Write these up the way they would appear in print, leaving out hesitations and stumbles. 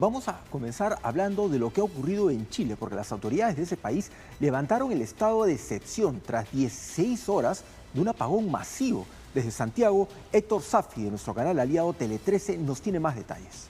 Vamos a comenzar hablando de lo que ha ocurrido en Chile, porque las autoridades de ese país levantaron el estado de excepción tras 16 horas de un apagón masivo. Desde Santiago, Héctor Safi, de nuestro canal aliado Tele 13, nos tiene más detalles.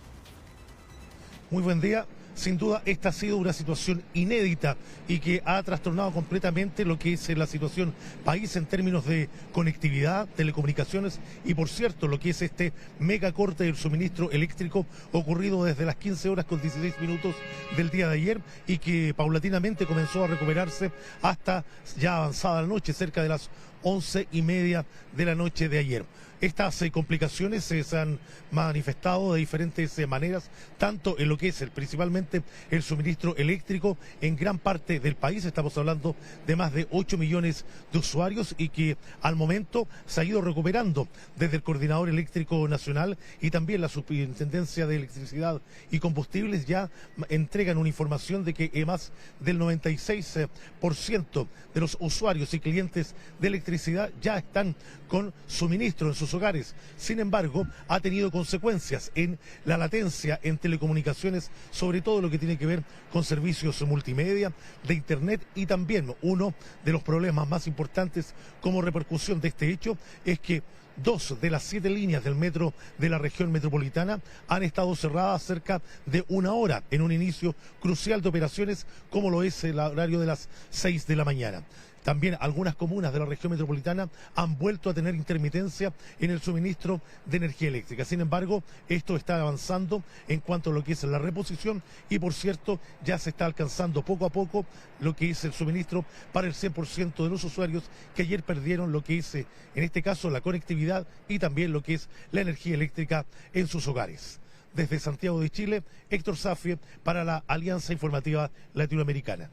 Muy buen día. Sin duda, esta ha sido una situación inédita y que ha trastornado completamente lo que es la situación país en términos de conectividad, telecomunicaciones y, por cierto, lo que es este mega corte del suministro eléctrico ocurrido desde las 15 horas con 16 minutos del día de ayer y que paulatinamente comenzó a recuperarse hasta ya avanzada la noche, cerca de las 11:30 de la noche de ayer. Estas complicaciones se han manifestado de diferentes maneras, tanto en lo que es principalmente el suministro eléctrico en gran parte del país. Estamos hablando de más de 8 millones de usuarios y que al momento se ha ido recuperando desde el Coordinador Eléctrico Nacional y también la Superintendencia de Electricidad y Combustibles ya entregan una información de que más del 96% de los usuarios y clientes de electricidad ya están con suministro en sus hogares. Sin embargo, ha tenido consecuencias en la latencia en telecomunicaciones, sobre todo lo que tiene que ver con servicios multimedia, de internet, y también uno de los problemas más importantes como repercusión de este hecho es que 2 de las 7 líneas del metro de la región metropolitana han estado cerradas cerca de una hora en un inicio crucial de operaciones como lo es el horario de las 6 de la mañana. También algunas comunas de la región metropolitana han vuelto a tener intermitencia en el suministro de energía eléctrica. Sin embargo, esto está avanzando en cuanto a lo que es la reposición y, por cierto, ya se está alcanzando poco a poco lo que es el suministro para el 100% de los usuarios que ayer perdieron lo que es, en este caso, la conectividad y también lo que es la energía eléctrica en sus hogares. Desde Santiago de Chile, Héctor Safi para la Alianza Informativa Latinoamericana.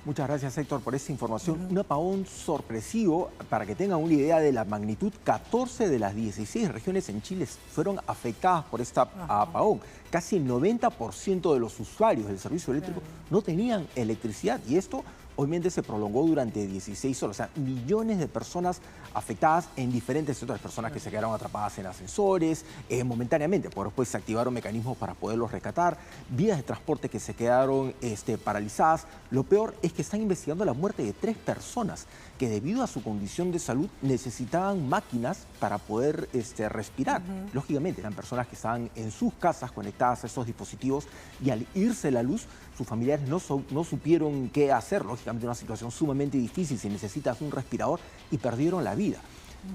Muchas gracias, Héctor, por esta información. Un apagón sorpresivo. Para que tengan una idea de la magnitud, 14 de las 16 regiones en Chile fueron afectadas por este apagón. Casi el 90% de los usuarios del servicio eléctrico no tenían electricidad, y esto obviamente se prolongó durante 16 horas. O sea, millones de personas afectadas en diferentes sectores, personas que se quedaron atrapadas en ascensores momentáneamente, pero después se activaron mecanismos para poderlos rescatar, vías de transporte que se quedaron paralizadas. Lo peor es que están investigando la muerte de 3 personas que, debido a su condición de salud, necesitaban máquinas para poder respirar. Lógicamente eran personas que estaban en sus casas conectadas a esos dispositivos, y al irse la luz, sus familiares no supieron qué hacer. Lógicamente una situación sumamente difícil si necesitas un respirador, y perdieron la vida.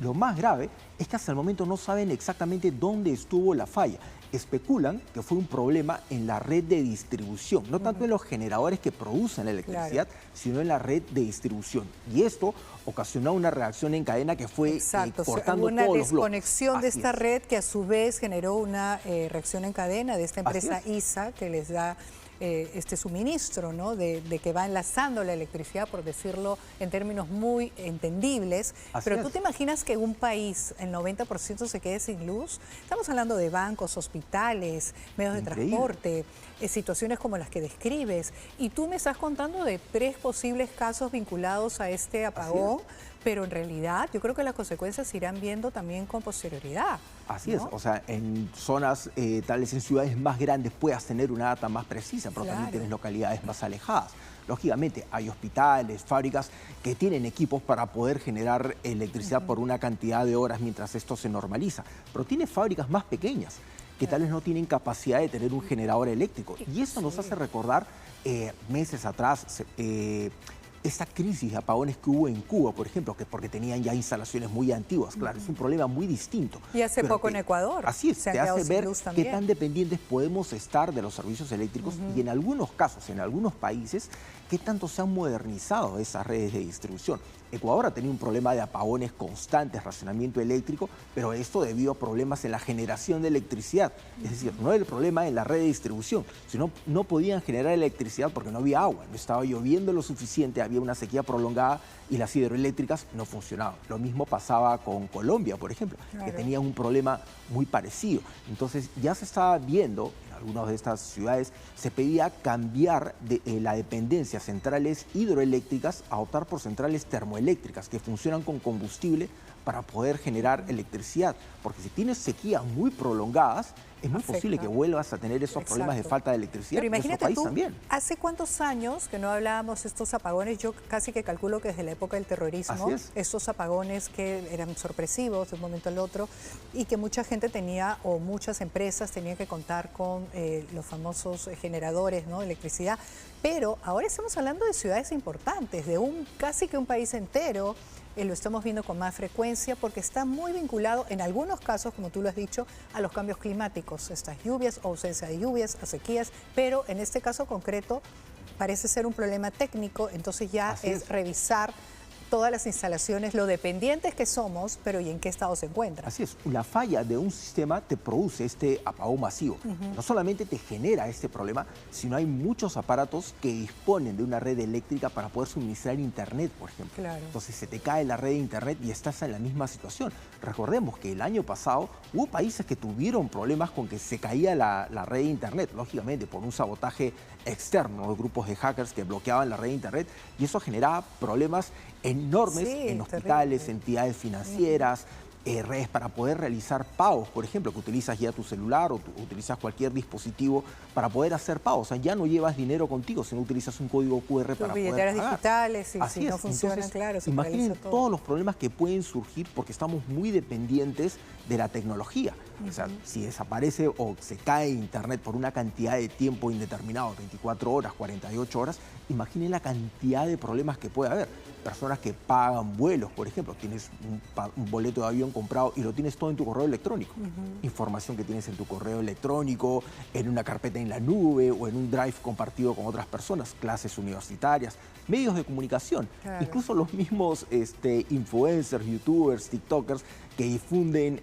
Lo más grave es que hasta el momento no saben exactamente dónde estuvo la falla. Especulan que fue un problema en la red de distribución, no tanto en los generadores que producen la electricidad, sino en la red de distribución. Y esto ocasionó una reacción en cadena que fue cortando todos los bloques. Hubo una desconexión de esta red que a su vez generó una reacción en cadena de esta empresa ISA, que les da este suministro, ¿no? de que va enlazando la electricidad, por decirlo en términos muy entendibles. Pero tú te imaginas que en un país el 90% se quede sin luz. Estamos hablando de bancos, hospitales, medios de transporte, situaciones como las que describes. Y tú me estás contando de 3 posibles casos vinculados a este apagón, pero en realidad yo creo que las consecuencias se irán viendo también con posterioridad. Así es, o sea, en zonas, tal vez en ciudades más grandes puedas tener una data más precisa, pero también tienes localidades más alejadas. Lógicamente hay hospitales, fábricas que tienen equipos para poder generar electricidad por una cantidad de horas mientras esto se normaliza, pero tienes fábricas más pequeñas que tal vez no tienen capacidad de tener un generador eléctrico. Y eso nos hace recordar meses atrás esta crisis de apagones que hubo en Cuba, por ejemplo, que porque tenían ya instalaciones muy antiguas. Claro, es un problema muy distinto. Y hace poco en Ecuador. Así es, te hace ver qué tan dependientes podemos estar de los servicios eléctricos y, en algunos casos, en algunos países, qué tanto se han modernizado esas redes de distribución. Ecuador ha tenido un problema de apagones constantes, racionamiento eléctrico, pero esto debido a problemas en la generación de electricidad. Es decir, no era el problema en la red de distribución, sino no podían generar electricidad porque no había agua, no estaba lloviendo lo suficiente, había una sequía prolongada y las hidroeléctricas no funcionaban. Lo mismo pasaba con Colombia, por ejemplo, que tenía un problema muy parecido. Entonces ya se estaba viendo, en algunas de estas ciudades, se pedía cambiar la dependencia a centrales hidroeléctricas a optar por centrales termoeléctricas que funcionan con combustible para poder generar electricidad. Porque si tienes sequías muy prolongadas, es muy posible que vuelvas a tener esos problemas de falta de electricidad. Pero imagínate en nuestro país también. ¿Hace cuántos años que no hablábamos de estos apagones? Yo casi que calculo que desde la época del terrorismo, estos apagones que eran sorpresivos de un momento al otro y que mucha gente tenía, o muchas empresas tenían que contar con los famosos generadores, ¿no?, de electricidad. Pero ahora estamos hablando de ciudades importantes, de casi que un país entero. Lo estamos viendo con más frecuencia porque está muy vinculado, en algunos casos, como tú lo has dicho, a los cambios climáticos, estas lluvias o ausencia de lluvias, a sequías, pero en este caso concreto parece ser un problema técnico, entonces ya es revisar todas las instalaciones, lo dependientes que somos, pero ¿y en qué estado se encuentra? Así es, la falla de un sistema te produce este apagón masivo. No solamente te genera este problema, sino hay muchos aparatos que disponen de una red eléctrica para poder suministrar internet, por ejemplo. Entonces se te cae la red de internet y estás en la misma situación. Recordemos que el año pasado hubo países que tuvieron problemas con que se caía la red de internet, lógicamente por un sabotaje externo de grupos de hackers que bloqueaban la red de internet, y eso generaba problemas enormes en hospitales, entidades financieras, redes para poder realizar pagos, por ejemplo, que utilizas ya tu celular o utilizas cualquier dispositivo para poder hacer pagos. O sea, ya no llevas dinero contigo, sino utilizas un código QR para poder pagar. Digitales, y si no funcionan, entonces, claro, se imaginen todos los problemas que pueden surgir porque estamos muy dependientes de la tecnología. O sea, si desaparece o se cae internet por una cantidad de tiempo indeterminado, 24 horas, 48 horas, imaginen la cantidad de problemas que puede haber. Personas que pagan vuelos, por ejemplo, tienes un boleto de avión comprado y lo tienes todo en tu correo electrónico. Información que tienes en tu correo electrónico, en una carpeta en la nube o en un drive compartido con otras personas, clases universitarias, medios de comunicación, incluso los mismos influencers, youtubers, tiktokers que difunden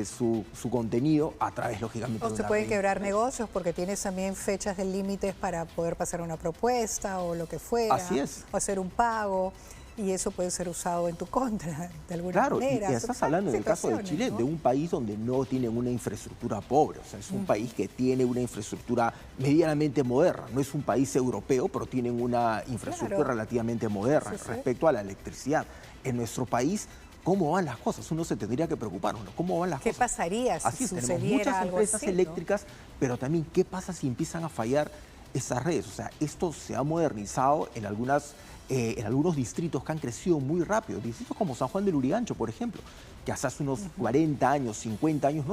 su contenido a través, lógicamente, de una red. O se pueden quebrar negocios porque tienes también fechas de límites para poder pasar una propuesta o lo que fuera. Así es. O hacer un pago. Y eso puede ser usado en tu contra, de alguna manera. Claro, y estás hablando en el caso de Chile, ¿no?, de un país donde no tienen una infraestructura pobre. O sea, es un país que tiene una infraestructura medianamente moderna. No es un país europeo, pero tienen una infraestructura relativamente moderna respecto a la electricidad. En nuestro país, ¿cómo van las cosas? Uno se tendría que preocupar, ¿no? ¿Cómo van las cosas? ¿Qué pasaría si sucediera tenemos muchas algo empresas así, eléctricas, pero también, ¿qué pasa si empiezan a fallar esas redes? O sea, esto se ha modernizado en algunos distritos que han crecido muy rápido. Distritos como San Juan del Lurigancho, por ejemplo, que hasta hace unos 40 años, 50 años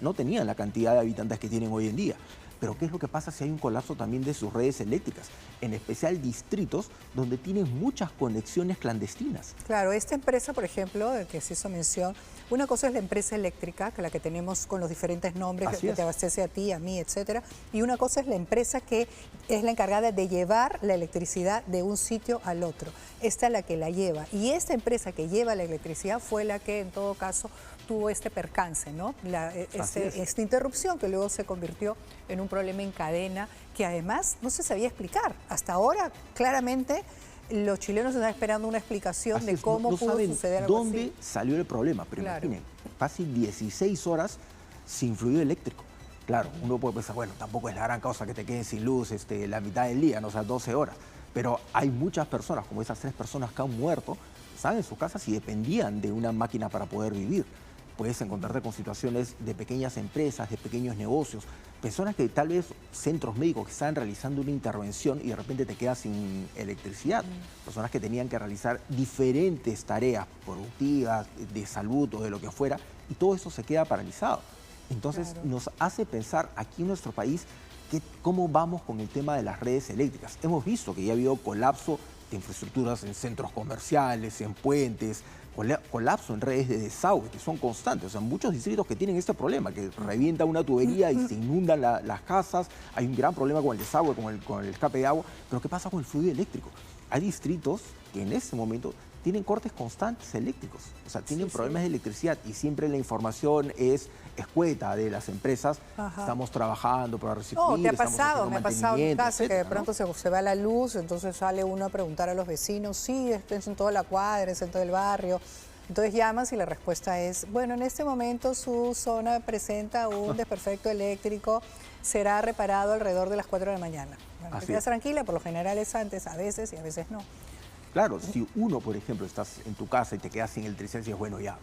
no tenían la cantidad de habitantes que tienen hoy en día. Pero ¿qué es lo que pasa si hay un colapso también de sus redes eléctricas? En especial distritos donde tienen muchas conexiones clandestinas. Claro, esta empresa, por ejemplo, que se hizo mención, una cosa es la empresa eléctrica, que la que tenemos con los diferentes nombres, que te abastece a ti, a mí, etcétera. Y una cosa es la empresa que es la encargada de llevar la electricidad de un sitio al otro. Esta es la que la lleva. Y esta empresa que lleva la electricidad fue la que, en todo caso, tuvo este percance, ¿no? Esta interrupción que luego se convirtió en un problema en cadena que además no se sabía explicar. Hasta ahora, claramente, los chilenos están esperando una explicación de cómo pudo suceder algo así. ¿Dónde salió el problema? Pero imaginen, fácil 16 horas sin fluido eléctrico. Claro, uno puede pensar, bueno, tampoco es la gran causa que te queden sin luz la mitad del día, ¿no? O sea, 12 horas. Pero hay muchas personas, como esas 3 personas que han muerto, están en sus casas y dependían de una máquina para poder vivir. Puedes encontrarte con situaciones de pequeñas empresas, de pequeños negocios, personas que tal vez, centros médicos que están realizando una intervención y de repente te quedas sin electricidad. Personas que tenían que realizar diferentes tareas productivas, de salud o de lo que fuera, y todo eso se queda paralizado. Entonces nos hace pensar aquí en nuestro país cómo vamos con el tema de las redes eléctricas. Hemos visto que ya ha habido colapso de infraestructuras en centros comerciales, en puentes, colapso en redes de desagüe, que son constantes. O sea, muchos distritos que tienen este problema, que revienta una tubería y se inundan las casas. Hay un gran problema con el desagüe, con el escape de agua. Pero ¿qué pasa con el fluido eléctrico? Hay distritos que en ese momento tienen cortes constantes eléctricos. O sea, tienen problemas de electricidad y siempre la información es escueta de las empresas. Estamos trabajando para recibir, me ha pasado en casa, etcétera, que de pronto se va la luz, entonces sale uno a preguntar a los vecinos, sí, es en toda la cuadra, es en todo el barrio. Entonces llamas y la respuesta es, bueno, en este momento su zona presenta un desperfecto eléctrico, será reparado alrededor de las 4 de la mañana. Bueno, te quedas tranquila, por lo general es antes, a veces y a veces no. Claro, si uno, por ejemplo, estás en tu casa y te quedas sin electricidad y dices, bueno, ya,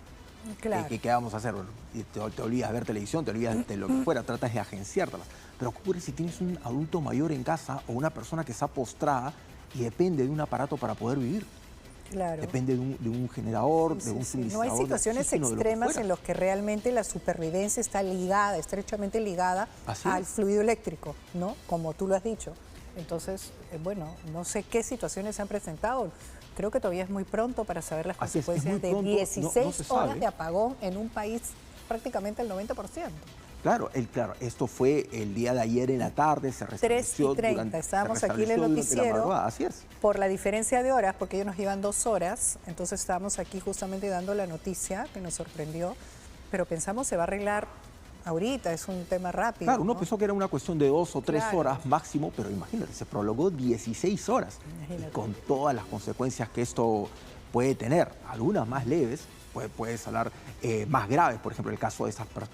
Claro. ¿qué vamos a hacer? Bueno, y te olvidas de ver televisión, te olvidas de lo que fuera, tratas de agenciártelas. Pero ¿qué ocurre si tienes un adulto mayor en casa o una persona que está postrada y depende de un aparato para poder vivir? Claro. Depende de un generador, Sí, de un sí, sí. No suministrador hay situaciones de oxígeno, de lo que extremas fuera. en las que realmente la supervivencia está ligada, estrechamente ligada Así al es. fluido eléctrico, ¿no? Como tú lo has dicho. Entonces, bueno, no sé qué situaciones se han presentado. Creo que todavía es muy pronto para saber las Así es consecuencias muy de pronto, 16 no se horas sabe. de apagón en un país prácticamente el 90%. Claro, esto fue el día de ayer en la tarde, se restableció 3:30, estábamos aquí en el durante la noticiero. madrugada, así es. Por la diferencia de horas, porque ellos nos llevan 2 horas, entonces estábamos aquí justamente dando la noticia que nos sorprendió, pero pensamos se va a arreglar ahorita, es un tema rápido. Claro, uno ¿no? pensó que era una cuestión de 2 o 3 Claro. horas máximo, pero imagínate, se prolongó 16 horas. Imagínate. Y con todas las consecuencias que esto puede tener, algunas más leves, puedes hablar más graves, por ejemplo, el caso de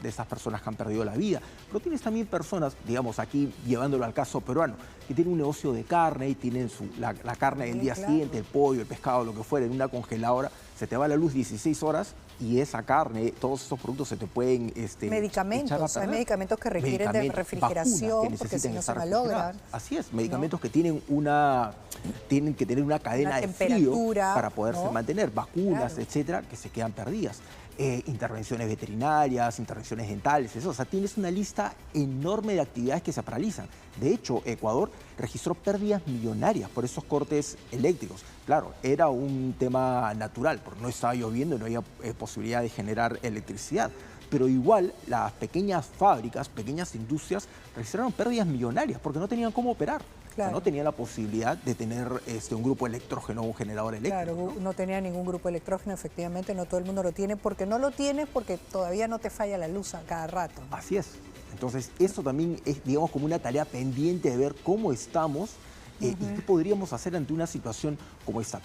esas personas que han perdido la vida. Pero tienes también personas, digamos aquí llevándolo al caso peruano, que tienen un negocio de carne y tienen la carne del Sí, día claro. siguiente, el pollo, el pescado, lo que fuera, en una congeladora, se te va la luz 16 horas y esa carne, todos esos productos se te pueden Medicamentos, echar a hay perder. medicamentos que requieren de Medicamentos, refrigeración, vacunas que porque si necesitan no se estar malogran. refrigeradas. Así es, medicamentos que tienen que tener una cadena Una de frío temperatura, para poderse ¿no? mantener, vacunas, Claro. etcétera, que se quedan perdidas. Intervenciones veterinarias, intervenciones dentales, eso. O sea, tienes una lista enorme de actividades que se paralizan. De hecho, Ecuador registró pérdidas millonarias por esos cortes eléctricos. Claro, era un tema natural, porque no estaba lloviendo y no había posibilidad de generar electricidad. Pero igual las pequeñas fábricas, pequeñas industrias registraron pérdidas millonarias porque no tenían cómo operar. O sea, Claro. no tenían la posibilidad de tener un grupo electrógeno o un generador eléctrico. Claro, no tenía ningún grupo electrógeno, efectivamente, no todo el mundo lo tiene, porque no lo tiene porque todavía no te falla la luz a cada rato. Así es. Entonces, esto también es, digamos, como una tarea pendiente de ver cómo estamos y qué podríamos hacer ante una situación como esta.